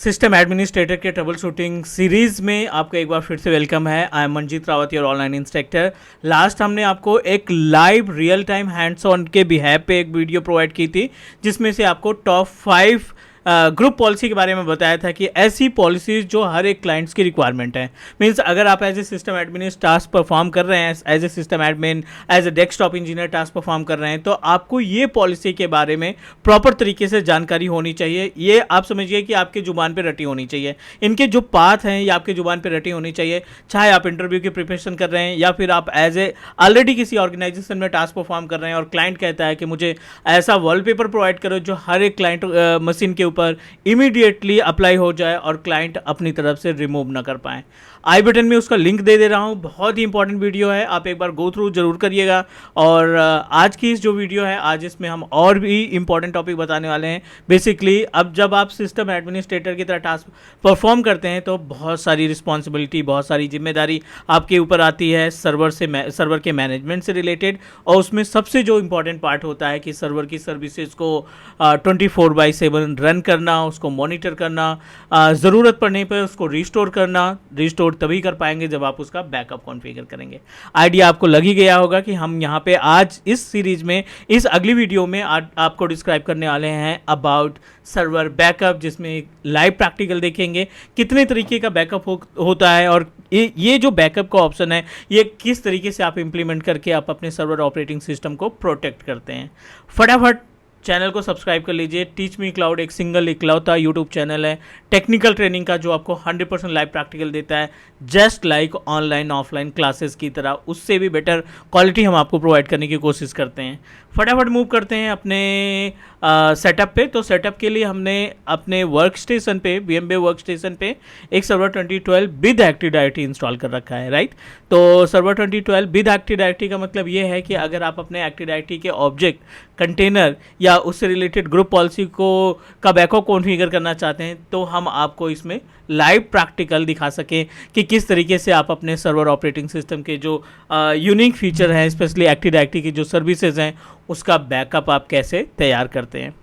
System administrator के trouble shooting series में आपका एक बार फिर से वेलकम है। I am Manjeet Rawat, your online instructor. Last हमने आपको एक live real time hands on के बिहेव पे एक वीडियो प्रोवाइड की थी, जिसमें से आपको टॉप 5 ग्रुप पॉलिसी के बारे में बताया था कि ऐसी पॉलिसीज जो हर एक क्लाइंट्स की रिक्वायरमेंट है। मींस अगर आप as a system admin task perform कर रहे हैं, as a system admin, as a desktop engineer task perform कर रहे हैं, तो आपको ये पॉलिसी के बारे में प्रॉपर तरीके से जानकारी होनी चाहिए। ये आप समझिए कि आपके जुबान पे रटी होनी चाहिए। इनके जो पाथ हैं ये आपके जुबान पे रटी होनी चाहिए। चाहे आप इंटरव्यू की प्रिपरेशन कर रहे हैं या फिर आप एज ए ऑलरेडी किसी ऑर्गेनाइजेशन में टास्क परफॉर्म कर रहे हैं और क्लाइंट कहता है कि मुझे ऐसा वॉलपेपर प्रोवाइड करो जो हर एक क्लाइंट मशीन के ऊपर इमीडिएटली अप्लाई हो जाए और क्लाइंट अपनी तरफ से रिमूव ना कर पाए। आई बटन में उसका लिंक दे रहा हूं। बहुत ही इंपॉर्टेंट वीडियो है, आप एक बार गो थ्रू जरूर करिएगा। और आज की इस जो वीडियो है, आज इसमें हम और भी इंपॉर्टेंट टॉपिक बताने वाले हैं। बेसिकली अब जब आप सिस्टम एडमिनिस्ट्रेटर की तरह टास्क परफॉर्म करते हैं तो बहुत सारी रिस्पॉन्सिबिलिटी, बहुत सारी जिम्मेदारी आपके ऊपर आती है सर्वर के मैनेजमेंट से रिलेटेड। और उसमें सबसे जो इंपॉर्टेंट पार्ट होता है कि सर्वर की सर्विसेज को 24/7 रन करना, उसको मॉनिटर करना, ज़रूरत पड़ने पर उसको रिस्टोर करना। रिस्टोर तभी कर पाएंगे जब आप उसका बैकअप कॉन्फ़िगर करेंगे। आइडिया आपको लग ही गया होगा कि हम यहाँ पे आज इस सीरीज में, इस अगली वीडियो में आपको डिस्क्राइब करने वाले हैं अबाउट सर्वर बैकअप, जिसमें लाइव प्रैक्टिकल देखेंगे कितने तरीके का बैकअप होता है और ये जो बैकअप का ऑप्शन है ये किस तरीके से आप इंप्लीमेंट करके आप अपने सर्वर ऑपरेटिंग सिस्टम को प्रोटेक्ट करते हैं। फटाफट चैनल को सब्सक्राइब कर लीजिए। टीच मी क्लाउड एक सिंगल इकलौता यूट्यूब चैनल है टेक्निकल ट्रेनिंग का, जो आपको 100% लाइव प्रैक्टिकल देता है, just like online offline classes की तरह। उससे भी बेटर क्वालिटी हम आपको प्रोवाइड करने की कोशिश करते हैं। फटाफट मूव करते हैं अपने सेटअप पे। तो सेटअप के लिए हमने अपने वर्क स्टेशन पे, VMware वर्क स्टेशन पे एक server 2012 with active directory install कर रखा है, राइट। तो सर्वर 2012 विद एक्टिव डायरेक्टरी का मतलब ये है कि अगर आप अपने एक्टिव डायरेक्टरी के ऑब्जेक्ट, कंटेनर या उससे रिलेटेड ग्रुप पॉलिसी का बैकअप कॉन्फ़िगर करना चाहते हैं तो हम आपको इसमें लाइव प्रैक्टिकल दिखा सकें कि किस तरीके से आप अपने सर्वर ऑपरेटिंग सिस्टम के जो यूनिक फीचर हैं, स्पेशली एक्टिव डायरेक्टरी की जो सर्विसेज हैं, उसका बैकअप आप कैसे तैयार करते हैं।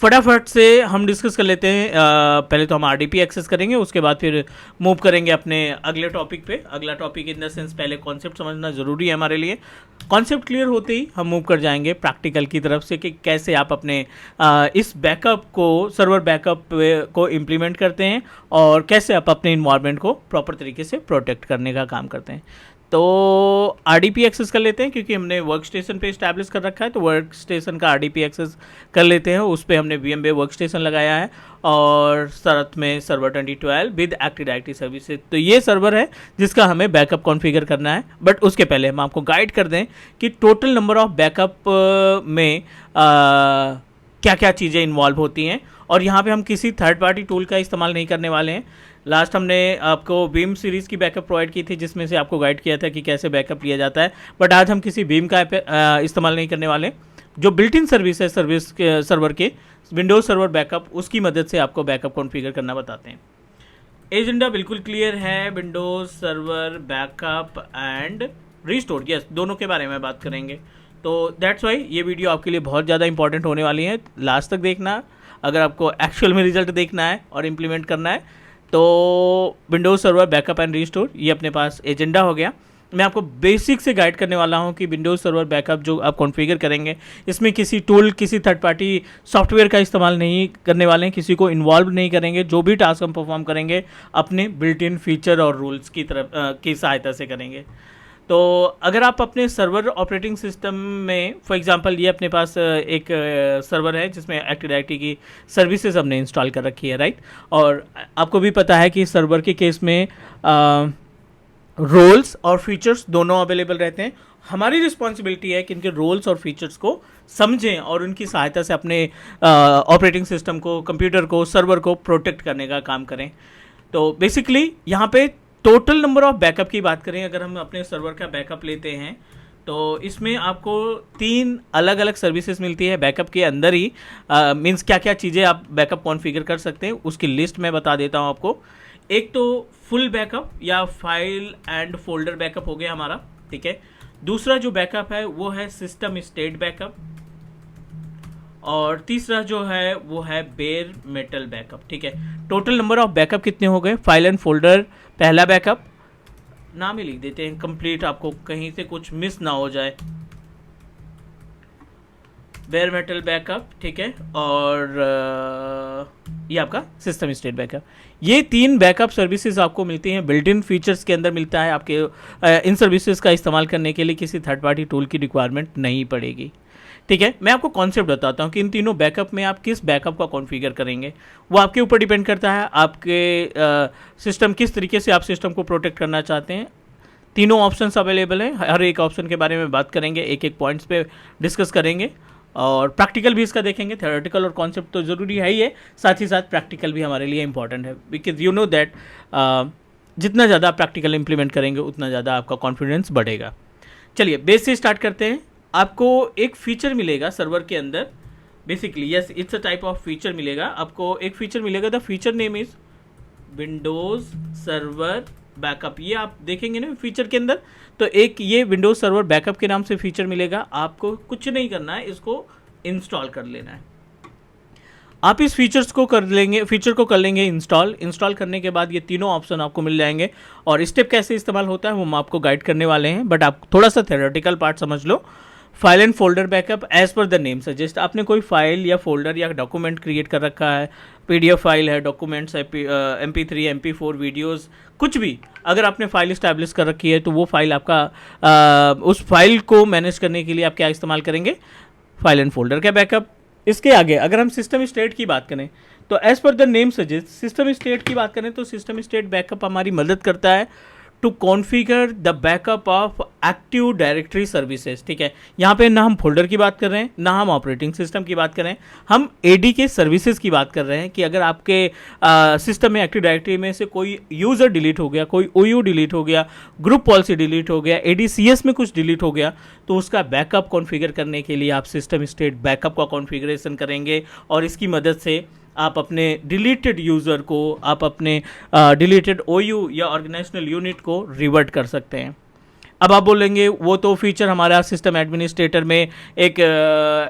फटाफट से हम डिस्कस कर लेते हैं। पहले तो हम RDP एक्सेस करेंगे, उसके बाद फिर मूव करेंगे अपने अगले टॉपिक पे। अगला टॉपिक इन द सेंस पहले कॉन्सेप्ट समझना ज़रूरी है हमारे लिए। कॉन्सेप्ट क्लियर होते ही हम मूव कर जाएंगे प्रैक्टिकल की तरफ से कि कैसे आप अपने इस बैकअप को, सर्वर बैकअप को इम्प्लीमेंट करते हैं और कैसे आप अपने इन्वायरमेंट को प्रॉपर तरीके से प्रोटेक्ट करने का काम करते हैं। तो RDP एक्सेस कर लेते हैं, क्योंकि हमने वर्क स्टेशन पे इस्टेब्लिश कर रखा है तो वर्क स्टेशन का RDP एक्सेस कर लेते हैं। उस पर हमने VMware वर्क स्टेशन लगाया है और साथ में server 2012 with active directory services. तो ये सर्वर है जिसका हमें बैकअप कॉन्फ़िगर करना है। बट उसके पहले हम आपको गाइड कर दें कि टोटल नंबर ऑफ बैकअप में क्या क्या चीज़ें इन्वॉल्व होती हैं। और यहाँ पे हम किसी थर्ड पार्टी टूल का इस्तेमाल नहीं करने वाले हैं। लास्ट हमने आपको बीम सीरीज़ की बैकअप प्रोवाइड की थी, जिसमें से आपको गाइड किया था कि कैसे बैकअप लिया जाता है। बट आज हम किसी बीम का इस्तेमाल नहीं करने वाले। जो बिल्ट इन सर्विस है सर्वर के विंडोज सर्वर बैकअप, उसकी मदद से आपको बैकअप कॉन्फ़िगर करना बताते हैं। एजेंडा बिल्कुल क्लियर है। Windows server backup and restore, yes, दोनों के बारे में बात करेंगे। तो दैट्स वाई ये वीडियो आपके लिए बहुत ज़्यादा इंपॉर्टेंट होने वाली है। लास्ट तक देखना अगर आपको एक्चुअल में रिजल्ट देखना है और इम्प्लीमेंट करना है। तो Windows server backup and restore ये अपने पास एजेंडा हो गया। मैं आपको बेसिक से गाइड करने वाला हूं कि विंडोज सर्वर बैकअप जो आप कॉन्फ़िगर करेंगे, इसमें किसी टूल, किसी थर्ड पार्टी सॉफ्टवेयर का इस्तेमाल नहीं करने वाले हैं, किसी को इन्वॉल्व नहीं करेंगे। जो भी टास्क हम परफॉर्म करेंगे अपने बिल्ट इन फीचर और रूल्स की तरफ की सहायता से करेंगे। तो अगर आप अपने सर्वर ऑपरेटिंग सिस्टम में, फॉर एग्जांपल ये अपने पास एक सर्वर है जिसमें एक्टिव डायरेक्टरी की सर्विसेज हमने इंस्टॉल कर रखी है, राइट। और आपको भी पता है कि सर्वर के केस में रोल्स और फीचर्स दोनों अवेलेबल रहते हैं। हमारी रिस्पॉन्सिबिलिटी है कि इनके रोल्स और फीचर्स को समझें और उनकी सहायता से अपने ऑपरेटिंग सिस्टम को, कंप्यूटर को, सर्वर को प्रोटेक्ट करने का काम करें। तो बेसिकली यहाँ पे टोटल नंबर ऑफ बैकअप की बात करें, अगर हम अपने सर्वर का बैकअप लेते हैं तो इसमें आपको 3 अलग अलग सर्विसेज मिलती है बैकअप के अंदर ही। मींस क्या क्या चीज़ें आप बैकअप कॉन्फ़िगर कर सकते हैं उसकी लिस्ट मैं बता देता हूं आपको। एक तो फुल बैकअप या फाइल एंड फोल्डर बैकअप हो गया हमारा, ठीक है। दूसरा जो बैकअप है वो है सिस्टम स्टेट बैकअप और तीसरा जो है वो है बेयर मेटल बैकअप। ठीक है, टोटल नंबर ऑफ बैकअप कितने हो गए? फाइल एंड फोल्डर पहला बैकअप, नाम ही लिख देते हैं कंप्लीट, आपको कहीं से कुछ मिस ना हो जाए। बेयर मेटल बैकअप, ठीक है, और ये आपका सिस्टम स्टेट बैकअप। ये 3 बैकअप सर्विसेज आपको मिलती हैं, बिल्ट इन फीचर्स के अंदर मिलता है। आपके इन सर्विसेज का इस्तेमाल करने के लिए किसी थर्ड पार्टी टूल की रिक्वायरमेंट नहीं पड़ेगी। ठीक है, मैं आपको कॉन्सेप्ट बताता हूँ कि इन तीनों बैकअप में आप किस बैकअप का कॉन्फ़िगर करेंगे, वो आपके ऊपर डिपेंड करता है। आपके सिस्टम किस तरीके से आप सिस्टम को प्रोटेक्ट करना चाहते हैं। तीनों ऑप्शंस अवेलेबल हैं, हर एक ऑप्शन के बारे में बात करेंगे, एक एक पॉइंट्स पे डिस्कस करेंगे और प्रैक्टिकल भी इसका देखेंगे। थ्योरेटिकल और कॉन्सेप्ट तो ज़रूरी है ही है, साथ ही साथ प्रैक्टिकल भी हमारे लिए इंपॉर्टेंट है, बिकॉज यू नो दैट जितना ज़्यादा प्रैक्टिकल इंप्लीमेंट करेंगे उतना ज़्यादा आपका कॉन्फिडेंस बढ़ेगा। चलिए बेस से स्टार्ट करते हैं। आपको एक फीचर मिलेगा सर्वर के अंदर, basically yes it's a type of feature मिलेगा। आपको एक फीचर मिलेगा, the feature name is Windows server backup. ये आप देखेंगे ना फीचर के अंदर, तो एक ये विंडोज सर्वर बैकअप के नाम से फीचर मिलेगा। आपको कुछ नहीं करना है, इसको इंस्टॉल कर लेना है। आप इस फीचर को कर लेंगे इंस्टॉल करने के बाद ये तीनों ऑप्शन आपको मिल जाएंगे और स्टेप कैसे इस्तेमाल होता है वो हम आपको गाइड करने वाले हैं, बट आप थोड़ा सा थ्योरेटिकल पार्ट समझ लो। File and folder backup as per the name suggest, आपने कोई फाइल या फोल्डर या डॉक्यूमेंट क्रिएट कर रखा है, पीडीएफ फाइल है, डॉक्यूमेंट्स है, MP3 MP4 वीडियोस, कुछ भी अगर आपने फाइल इस्टेब्लिश कर रखी है तो वो फाइल आपका उस फाइल को मैनेज करने के लिए आप क्या इस्तेमाल करेंगे? फाइल एंड फोल्डर का बैकअप। इसके आगे अगर हम सिस्टम स्टेट की बात करें तो as per the name suggest, system state की बात करें तो सिस्टम स्टेट बैकअप हमारी मदद करता है to configure the backup of active directory services. ठीक है, यहाँ पे ना हम फोल्डर की बात कर रहे हैं, ना हम ऑपरेटिंग सिस्टम की बात कर रहे हैं, हम एडी के सर्विसेज की बात कर रहे हैं कि अगर आपके सिस्टम में एक्टिव डायरेक्टरी में से कोई यूज़र डिलीट हो गया, कोई OU डिलीट हो गया, ग्रुप पॉलिसी डिलीट हो गया, ADCS में कुछ डिलीट हो गया, तो उसका बैकअप कॉन्फ़िगर करने के लिए आप सिस्टम स्टेट बैकअप का कॉन्फ़िगरेशन करेंगे और इसकी मदद से आप अपने डिलीटेड यूज़र को, आप अपने डिलीटेड OU या ऑर्गेनाइजेशनल यूनिट को रिवर्ट कर सकते हैं। अब आप बोलेंगे वो तो फीचर हमारा सिस्टम एडमिनिस्ट्रेटर में एक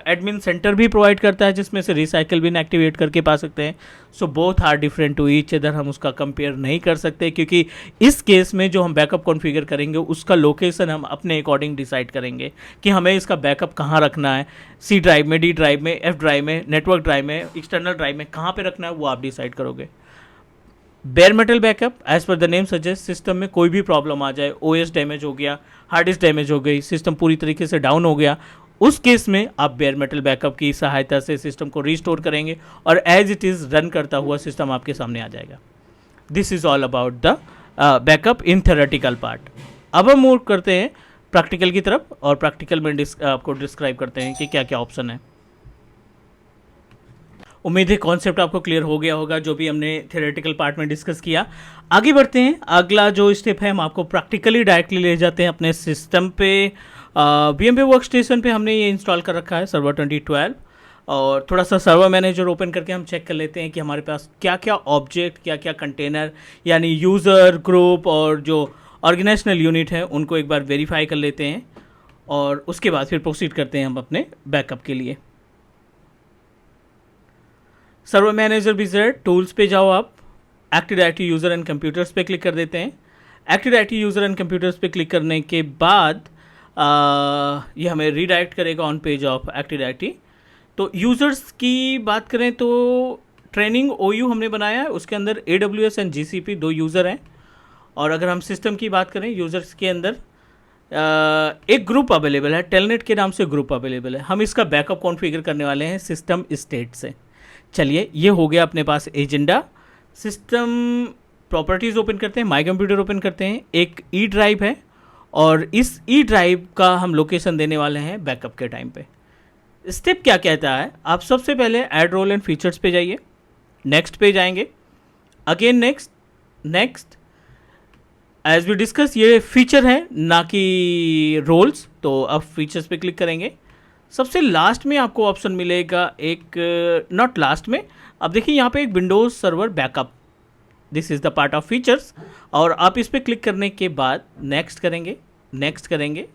एडमिन सेंटर भी प्रोवाइड करता है जिसमें से रिसाइकल बिन एक्टिवेट करके पा सकते हैं। So both are different to each other, हम उसका कंपेयर नहीं कर सकते क्योंकि इस केस में जो हम बैकअप कॉन्फ़िगर करेंगे उसका लोकेशन हम अपने अकॉर्डिंग डिसाइड करेंगे कि हमें इसका बैकअप कहाँ रखना है, C ड्राइव में, D ड्राइव में, F ड्राइव में, नेटवर्क ड्राइव में, एक्सटर्नल ड्राइव में, कहाँ पर रखना है वो आप डिसाइड करोगे। Bare metal backup as per the name suggest, system में कोई भी प्रॉब्लम आ जाए, OS डैमेज हो गया, हार्ड डिस्क डैमेज हो गई, सिस्टम पूरी तरीके से डाउन हो गया, उस केस में आप बेयर मेटल बैकअप की सहायता से सिस्टम को रीस्टोर करेंगे और एज इट इज़ रन करता हुआ सिस्टम आपके सामने आ जाएगा। This is all about the backup in theoretical part. अब हम मूव करते हैं प्रैक्टिकल की तरफ और प्रैक्टिकल में आपको डिस्क्राइब करते हैं कि क्या क्या ऑप्शन है। उम्मीद है कॉन्सेप्ट आपको क्लियर हो गया होगा जो भी हमने थ्योरेटिकल पार्ट में डिस्कस किया। आगे बढ़ते हैं, अगला जो स्टेप है हम आपको प्रैक्टिकली डायरेक्टली ले जाते हैं अपने सिस्टम पे। VMware वर्कस्टेशन पे हमने ये इंस्टॉल कर रखा है सर्वर 2012 और थोड़ा सा सर्वर मैनेजर ओपन करके हम चेक कर लेते हैं कि हमारे पास क्या क्या ऑब्जेक्ट, क्या क्या कंटेनर यानी यूज़र, ग्रुप और जो ऑर्गेनाइजेशनल यूनिट है उनको एक बार वेरीफाई कर लेते हैं और उसके बाद फिर प्रोसीड करते हैं हम अपने बैकअप के लिए। सर्वर मैनेजर विज़ार्ड टूल्स पे जाओ, आप active directory user and computers पे क्लिक कर देते हैं। Active directory user and computers पे क्लिक करने के बाद ये हमें रीडायरेक्ट करेगा on page of active directory. तो यूज़र्स की बात करें तो ट्रेनिंग OU हमने बनाया है, उसके अंदर AWS एंड GCP 2 यूज़र हैं। और अगर हम सिस्टम की बात करें यूज़र्स के अंदर एक ग्रुप अवेलेबल है, टेलनेट के नाम से ग्रुप अवेलेबल है। हम इसका बैकअप कॉन्फ़िगर करने वाले हैं सिस्टम स्टेट से। चलिए ये हो गया अपने पास एजेंडा। सिस्टम प्रॉपर्टीज़ ओपन करते हैं, माई कंप्यूटर ओपन करते हैं, एक E ड्राइव है और इस E ड्राइव का हम लोकेशन देने वाले हैं बैकअप के टाइम पे। स्टेप क्या कहता है, आप सबसे पहले ऐड रोल एंड फीचर्स पे जाइए, नेक्स्ट पे जाएंगे, again next, next. As we discuss ये फीचर है ना कि रोल्स, तो अब फीचर्स पे क्लिक करेंगे। सबसे लास्ट में आपको ऑप्शन मिलेगा एक, नॉट लास्ट में, अब देखिए यहाँ पे एक Windows server backup, this is the part of features. और आप इस पर क्लिक करने के बाद नेक्स्ट करेंगे, नेक्स्ट करेंगे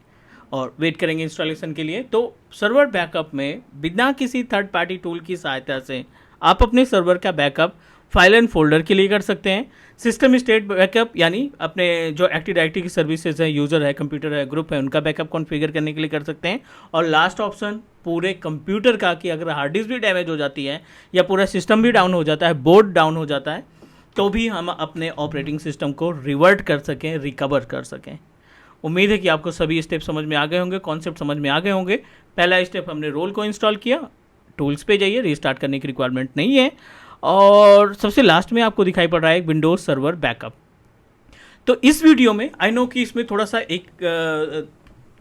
और वेट करेंगे इंस्टॉलेशन के लिए। तो सर्वर बैकअप में बिना किसी थर्ड पार्टी टूल की सहायता से आप अपने सर्वर का बैकअप फाइल एंड फोल्डर के लिए कर सकते हैं। सिस्टम स्टेट बैकअप यानी अपने जो एक्टिव डायरेक्टरी की सर्विसेज है, यूज़र है, कंप्यूटर है, ग्रुप है, उनका बैकअप कॉन्फ़िगर करने के लिए कर सकते हैं। और लास्ट ऑप्शन पूरे कंप्यूटर का, कि अगर हार्ड डिस्क भी डैमेज हो जाती है या पूरा सिस्टम भी डाउन हो जाता है, बोर्ड डाउन हो जाता है, तो भी हम अपने ऑपरेटिंग सिस्टम को रिवर्ट कर सकें, रिकवर कर सकें। उम्मीद है कि आपको सभी स्टेप समझ में आ गए होंगे, कॉन्सेप्ट समझ में आ गए होंगे। पहला स्टेप, हमने रोल को इंस्टॉल किया, टूल्स पे जाइए, रीस्टार्ट करने की रिक्वायरमेंट नहीं है। और सबसे लास्ट में आपको दिखाई पड़ रहा है विंडोज सर्वर बैकअप। तो इस वीडियो में आई नो कि इसमें थोड़ा सा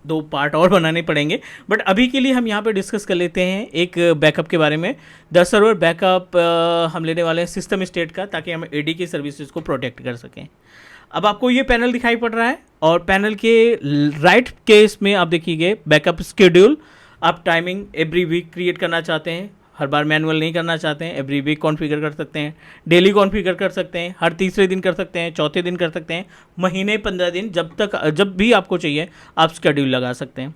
दो पार्ट और बनाने पड़ेंगे, बट अभी के लिए हम यहाँ पे डिस्कस कर लेते हैं एक बैकअप के बारे में। द सर्वर बैकअप हम लेने वाले हैं सिस्टम स्टेट का, ताकि हम एडी की सर्विसेज को प्रोटेक्ट कर सकें। अब आपको ये पैनल दिखाई पड़ रहा है और पैनल के राइट केस में आप देखिए बैकअप शेड्यूल। आप टाइमिंग एवरी वीक क्रिएट करना चाहते हैं, हर बार मैनुअल नहीं करना चाहते हैं, एवरी वीक कॉन्फ़िगर कर सकते हैं, डेली कॉन्फ़िगर कर सकते हैं, हर तीसरे दिन कर सकते हैं, चौथे दिन कर सकते हैं, महीने 15 दिन, जब भी आपको चाहिए आप शेड्यूल लगा सकते हैं।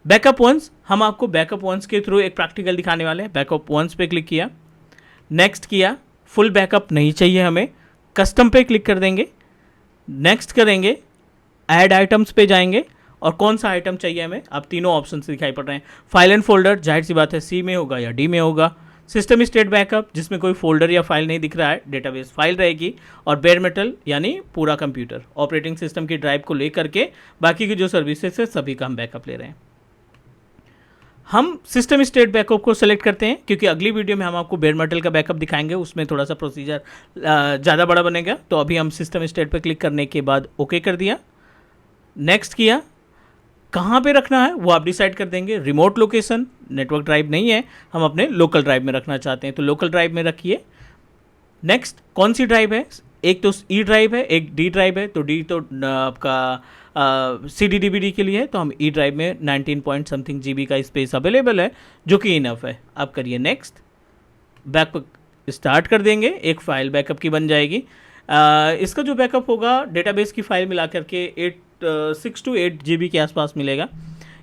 बैकअप वंस, हम आपको बैकअप वंस के थ्रू एक प्रैक्टिकल दिखाने वाले हैं। बैकअप वंस पे क्लिक किया, नेक्स्ट किया, फुल बैकअप नहीं चाहिए हमें, कस्टम पे क्लिक कर देंगे, नेक्स्ट करेंगे, ऐड आइटम्स पे जाएंगे और कौन सा आइटम चाहिए हमें, आप तीनों ऑप्शन दिखाई पड़ रहे हैं। फाइल एंड फोल्डर, जाहिर सी बात है सी में होगा या डी में होगा। सिस्टम स्टेट बैकअप, जिसमें कोई फोल्डर या फाइल नहीं दिख रहा है, डेटाबेस फाइल रहेगी। और बेयर मेटल यानी पूरा कंप्यूटर, ऑपरेटिंग सिस्टम की ड्राइव को लेकर के बाकी की जो सर्विसेज है सभी का हम बैकअप ले रहे हैं। हम सिस्टम स्टेट बैकअप को सेलेक्ट करते हैं, क्योंकि अगली वीडियो में हम आपको बेयर मेटल का बैकअप दिखाएंगे, उसमें थोड़ा सा प्रोसीजर ज़्यादा बड़ा बनेगा। तो अभी हम सिस्टम स्टेट पर क्लिक करने के बाद ओके कर दिया, नेक्स्ट किया। कहाँ पे रखना है वो आप डिसाइड कर देंगे। रिमोट लोकेशन, नेटवर्क ड्राइव नहीं है, हम अपने लोकल ड्राइव में रखना चाहते हैं तो लोकल ड्राइव में रखिए। नेक्स्ट, कौन सी ड्राइव है, एक तो ई ड्राइव है, एक डी ड्राइव है। तो डी तो आपका सी डी DVD के लिए है, तो हम ई ड्राइव में 19 पॉइंट समथिंग GB का स्पेस अवेलेबल है, जो कि इनफ है। आप करिए नेक्स्ट, बैकअप स्टार्ट कर देंगे, एक फ़ाइल बैकअप की बन जाएगी। इसका जो बैकअप होगा डेटाबेस की फ़ाइल मिला करके 6 to 8 GB के आसपास मिलेगा।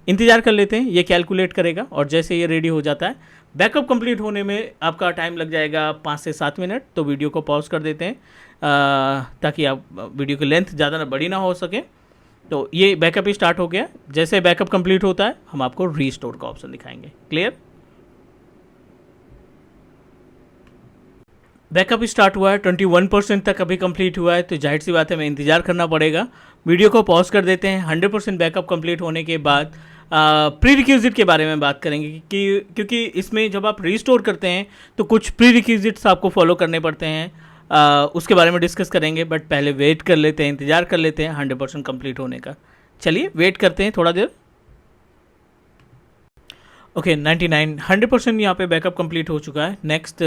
इंतज़ार कर लेते हैं, ये कैलकुलेट करेगा और जैसे ये रेडी हो जाता है, बैकअप कंप्लीट होने में आपका टाइम लग जाएगा 5 से 7 मिनट। तो वीडियो को पॉज कर देते हैं ताकि आप वीडियो की लेंथ ज़्यादा बड़ी ना हो सके। तो ये बैकअप ही स्टार्ट हो गया। जैसे बैकअप कंप्लीट होता है हम आपको रीस्टोर का ऑप्शन दिखाएंगे। क्लियर, बैकअप स्टार्ट हुआ है, 21% तक अभी कंप्लीट हुआ है, तो जाहिर सी बात है हमें इंतज़ार करना पड़ेगा। वीडियो को पॉज कर देते हैं। 100% बैकअप कंप्लीट होने के बाद प्री रिक्विजिट के बारे में बात करेंगे कि क्योंकि इसमें जब आप रीस्टोर करते हैं तो कुछ प्री रिक्विजिट्स आपको फॉलो करने पड़ते हैं, उसके बारे में डिस्कस करेंगे। बट पहले वेट कर लेते हैं, इंतज़ार कर लेते हैं 100% कंप्लीट होने का। चलिए वेट करते हैं थोड़ा देर। ओके, 100% यहाँ पे बैकअप कंप्लीट हो चुका है। नेक्स्ट,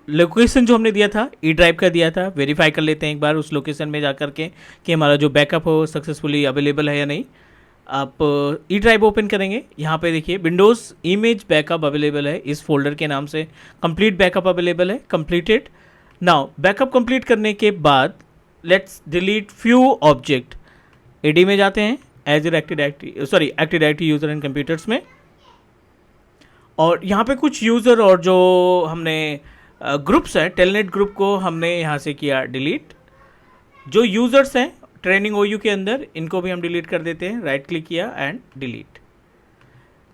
लोकेशन जो हमने दिया था ई ड्राइव का दिया था, वेरीफाई कर लेते हैं एक बार उस लोकेशन में जा कर के कि हमारा जो बैकअप हो सक्सेसफुली अवेलेबल है या नहीं। आप ई ड्राइव ओपन करेंगे, यहाँ पे देखिए विंडोज़ इमेज बैकअप अवेलेबल है, इस फोल्डर के नाम से कंप्लीट बैकअप अवेलेबल है, कंप्लीटेड। नाउ बैकअप कंप्लीट करने के बाद let's delete few object. AD में जाते हैं, as active directory user and computers में, और यहाँ पे कुछ यूज़र और जो हमने ग्रुप्स हैं, टेलनेट ग्रुप को हमने यहाँ से किया डिलीट। जो यूज़र्स हैं ट्रेनिंग OU के अंदर, इनको भी हम डिलीट कर देते हैं। राइट क्लिक किया and delete.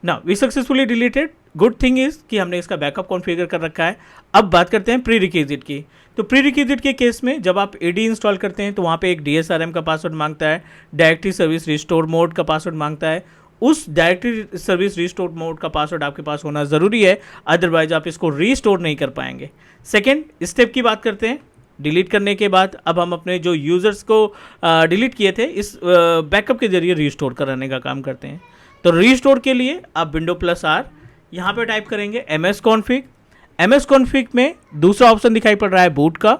Now we successfully deleted. Good thing is कि हमने इसका बैकअप कॉन्फ़िगर कर रखा है। अब बात करते हैं प्री रिक्विजिट की। तो प्री रिक्विजिट के केस में जब आप AD इंस्टॉल करते हैं तो वहाँ पे एक DSRM का पासवर्ड मांगता है, डायरेक्टरी सर्विस रिस्टोर मोड का पासवर्ड मांगता है। उस डायरेक्टरी सर्विस रिस्टोर मोड का पासवर्ड आपके पास होना ज़रूरी है, अदरवाइज आप इसको रीस्टोर नहीं कर पाएंगे। सेकेंड स्टेप की बात करते हैं। डिलीट करने के बाद अब हम अपने जो यूज़र्स को डिलीट किए थे इस बैकअप के जरिए रीस्टोर कराने का काम करते हैं। तो रीस्टोर के लिए आप Windows+R यहाँ पे टाइप करेंगे MS config। MS config में दूसरा ऑप्शन दिखाई पड़ रहा है बूट का।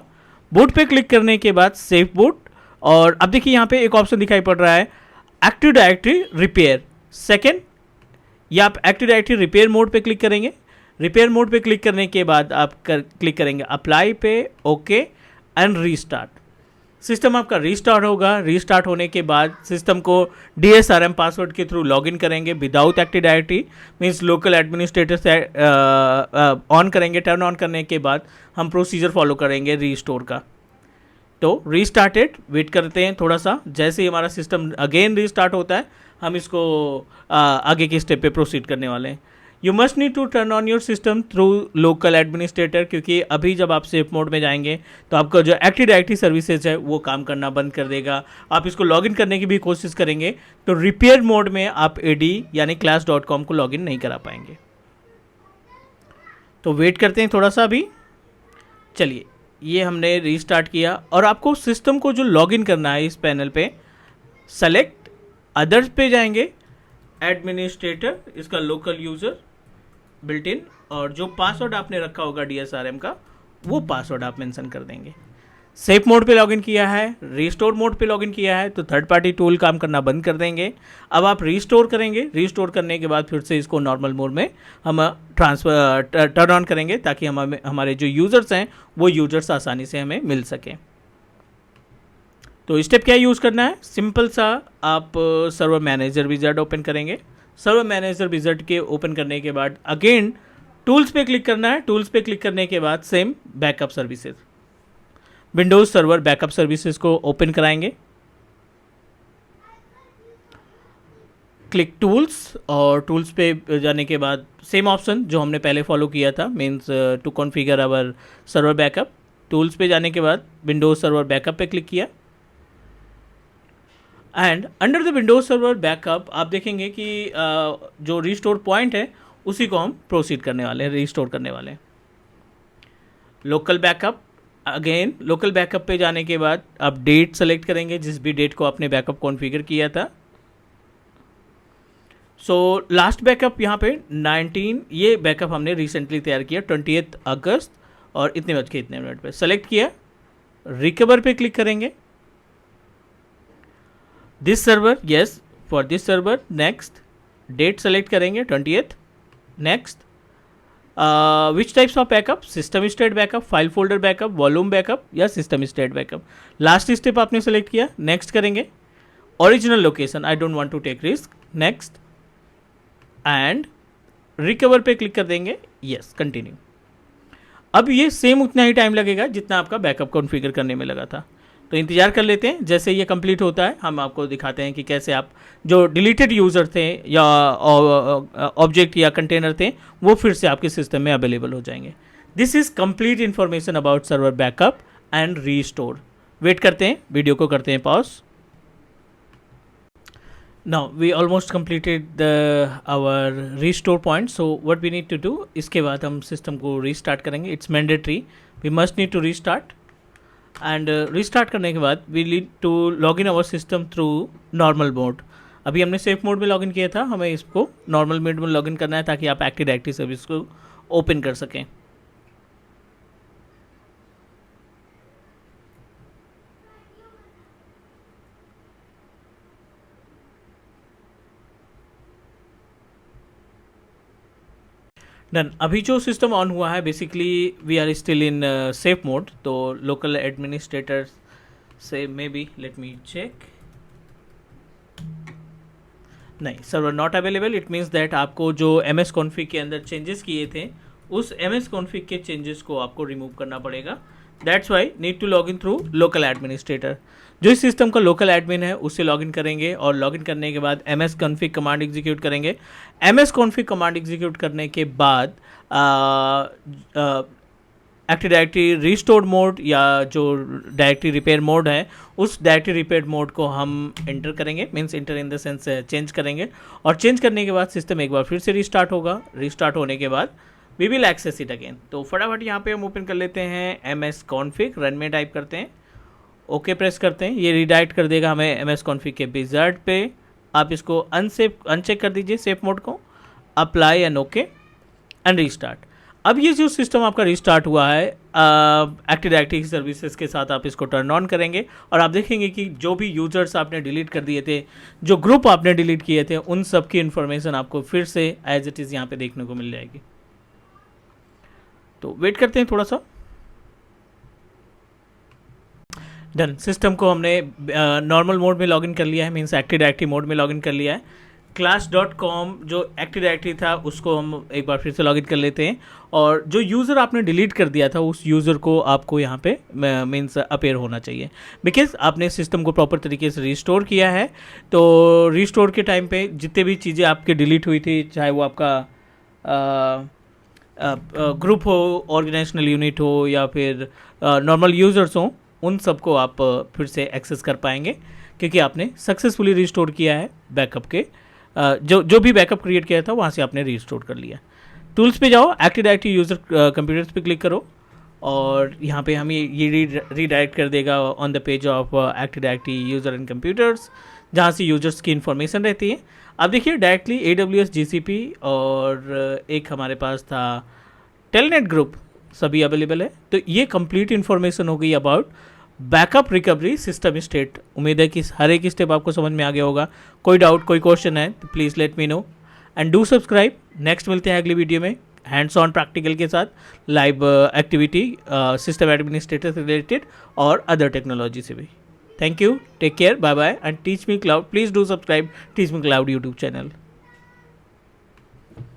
बूट पे क्लिक करने के बाद सेफ बूट, और अब देखिए यहाँ पे एक ऑप्शन दिखाई पड़ रहा है एक्टिव डायरेक्टरी रिपेयर। सेकेंड, या आप एक्टिव डायरेक्टरी रिपेयर मोड पे क्लिक करेंगे। रिपेयर मोड पे क्लिक करने के बाद आप क्लिक करेंगे अप्लाई पे, ओके एंड रीस्टार्ट। सिस्टम आपका रीस्टार्ट होगा। रीस्टार्ट होने के बाद सिस्टम को DSRM पासवर्ड के थ्रू लॉगिन करेंगे without active directory, means local administrator से ऑन करेंगे। टर्न ऑन करने के बाद हम प्रोसीजर फॉलो करेंगे रीस्टोर का। तो रीस्टार्टेड, वेट करते हैं थोड़ा सा। जैसे ही हमारा सिस्टम अगेन रीस्टार्ट होता है हम इसको आगे के स्टेप पे प्रोसीड करने वाले हैं। You must need to turn on your system through local administrator, क्योंकि अभी जब आप सेफ मोड में जाएंगे तो आपका जो एक्टिव डायरेक्टरी सर्विसेज है वो काम करना बंद कर देगा। आप इसको लॉगिन करने की भी कोशिश करेंगे तो रिपेयर मोड में आप AD यानी class.com को लॉगिन नहीं करा पाएंगे। तो वेट करते हैं थोड़ा सा अभी। चलिए, ये हमने रीस्टार्ट किया और आपको सिस्टम को जो लॉगिन करना है इस पैनल पे सेलेक्ट अदर्स पे जाएंगे, एडमिनिस्ट्रेटर, इसका लोकल यूज़र बिल्ट इन, और जो पासवर्ड आपने रखा होगा DSRM का वो पासवर्ड आप मेंशन कर देंगे। सेफ मोड पे लॉगिन किया है, रीस्टोर मोड पे लॉगिन किया है तो थर्ड पार्टी टूल काम करना बंद कर देंगे। अब आप रीस्टोर करेंगे, रीस्टोर करने के बाद फिर से इसको नॉर्मल मोड में हम टर्न ऑन करेंगे ताकि हमारे जो यूज़र्स हैं वो यूज़र्स आसानी से हमें मिल सकें। तो स्टेप क्या यूज़ करना है, सिंपल सा, आप सर्वर मैनेजर विज़ार्ड ओपन करेंगे। सर्वर मैनेजर विज़ार्ड के ओपन करने के बाद अगेन टूल्स पे क्लिक करना है। टूल्स पे क्लिक करने के बाद same backup services, Windows server backup services को ओपन कराएंगे। क्लिक टूल्स, और टूल्स पे जाने के बाद सेम ऑप्शन जो हमने पहले फॉलो किया था, means to configure our server backup. Tools पे जाने के बाद विंडोज़ सर्वर बैकअप पे क्लिक किया and under the Windows server backup आप देखेंगे कि जो रीस्टोर पॉइंट है उसी को हम प्रोसीड करने वाले हैं, रीस्टोर करने वाले हैं। Local backup, again local backup पे जाने के बाद आप डेट सेलेक्ट करेंगे जिस भी डेट को आपने बैकअप कॉन्फ़िगर किया था। सो लास्ट बैकअप यहाँ पे 19, ये बैकअप हमने रिसेंटली तैयार किया 28 अगस्त और इतने बज के इतने मिनट पे सेलेक्ट किया। रिकवर पे क्लिक करेंगे। This server, yes for this server, next, date select करेंगे 28, next. Which types of backup, system state backup, file folder backup, volume backup या system state backup. Last step आपने select किया, next करेंगे। Original location, I don't want to take risk, next and recover पे click कर देंगे, yes continue. अब ये same उतना ही टाइम लगेगा जितना आपका बैकअप कॉन्फ़िगर करने में लगा था। तो इंतज़ार कर लेते हैं, जैसे ये कंप्लीट होता है हम आपको दिखाते हैं कि कैसे आप जो डिलीटेड यूज़र थे या ऑब्जेक्ट या कंटेनर थे वो फिर से आपके सिस्टम में अवेलेबल हो जाएंगे। This is complete information about server backup and restore. Wait करते हैं, वीडियो को करते हैं pause. Now we almost completed our restore point, so what we need to do, इसके बाद हम सिस्टम को रीस्टार्ट करेंगे। It's mandatory, we must need to restart and restart करने के बाद we need to log in our system through normal mode. अभी हमने सेफ मोड में लॉगिन किया था, हमें इसको नॉर्मल मोड में लॉगिन करना है ताकि आप एक्टिव डायरेक्टरी सर्विस को ओपन कर सकें। डन। अभी जो सिस्टम ऑन हुआ है basically we are still in safe mode, तो लोकल एडमिनिस्ट्रेटर से may be, let me check, नहीं, server not available. It means that आपको जो MS कॉन्फ़िग के अंदर चेंजेस किए थे उस MS कॉन्फ़िग के चेंजेस को आपको रिमूव करना पड़ेगा। That's why need to log in through local administrator. जो इस सिस्टम का लोकल एडमिन है उससे लॉगिन करेंगे और लॉगिन करने के बाद MS कॉन्फ़िग कमांड एग्जीक्यूट करेंगे। MS कॉन्फ़िग कमांड एग्जीक्यूट करने के बाद एक्टिव डायरेक्टरी रिस्टोर्ड मोड या जो डायरेक्टरी रिपेयर मोड है उस डायरेक्टरी रिपेयर मोड को हम एंटर करेंगे, means enter in the sense change करेंगे। और चेंज करने के बाद सिस्टम एक बार फिर से रिस्टार्ट होगा। रिस्टार्ट होने के बाद we will access it again. तो फटाफट यहाँ पे हम ओपन कर लेते हैं MS कॉन्फ़िग, रन में टाइप करते हैं, ओके प्रेस करते हैं, ये रिडायरेक्ट कर देगा हमें MS कॉन्फ़िग के विज़ार्ड पे। आप इसको अनचेक कर दीजिए सेफ मोड को, apply and okay and restart. अब ये जो सिस्टम आपका रिस्टार्ट हुआ है एक्टिव डायरेक्टरी सर्विसेज के साथ आप इसको टर्न ऑन करेंगे और आप देखेंगे कि जो भी यूजर्स आपने डिलीट कर दिए थे, जो ग्रुप आपने डिलीट किए थे, उन सब की इन्फॉर्मेशन आपको फिर से एज इट इज़ यहाँ पे देखने को मिल जाएगी। तो वेट करते हैं थोड़ा सा। डन। सिस्टम को हमने नॉर्मल मोड में लॉगिन कर लिया है, मीन्स एक्टिव डायरेक्टरी मोड में लॉगिन कर लिया है। class.com जो एक्टिव डायरेक्टरी था उसको हम एक बार फिर से लॉगिन कर लेते हैं, और जो यूज़र आपने डिलीट कर दिया था उस यूज़र को आपको यहाँ पे मीन्स अपेयर होना चाहिए, बिकॉज आपने सिस्टम को प्रॉपर तरीके से रिस्टोर किया है। तो रिस्टोर के टाइम पे जितने भी चीज़ें आपके डिलीट हुई थी, चाहे वो आपका ग्रुप हो, ऑर्गेनाइजेशनल यूनिट हो, या फिर नॉर्मल यूज़र्स हों, उन सबको आप फिर से एक्सेस कर पाएंगे, क्योंकि आपने सक्सेसफुली रिस्टोर किया है बैकअप के। जो भी बैकअप क्रिएट किया था वहाँ से आपने रिस्टोर कर लिया। टूल्स पे जाओ, एक्टिव डायरेक्टरी यूज़र कंप्यूटर्स पे क्लिक करो, और यहाँ पे हमें ये रीडायरेक्ट कर देगा on the page of active directory user and computers, जहाँ से यूजर्स की इन्फॉर्मेशन रहती है। अब देखिए डायरेक्टली AWS GCP और एक हमारे पास था टेलनेट ग्रुप, सभी अवेलेबल है। तो ये कंप्लीट इन्फॉर्मेशन हो गई about backup recovery system state. उम्मीद है कि हर एक स्टेप आपको समझ में आ गया होगा। कोई डाउट, कोई क्वेश्चन है तो please let me know and do subscribe. Next मिलते हैं अगली वीडियो में हैंड्स ऑन प्रैक्टिकल के साथ, लाइव एक्टिविटी, सिस्टम एडमिनिस्ट्रेटर से रिलेटेड और अदर टेक्नोलॉजी से भी। Thank you, take care, bye bye and teach me cloud. Please do subscribe teach me cloud YouTube channel.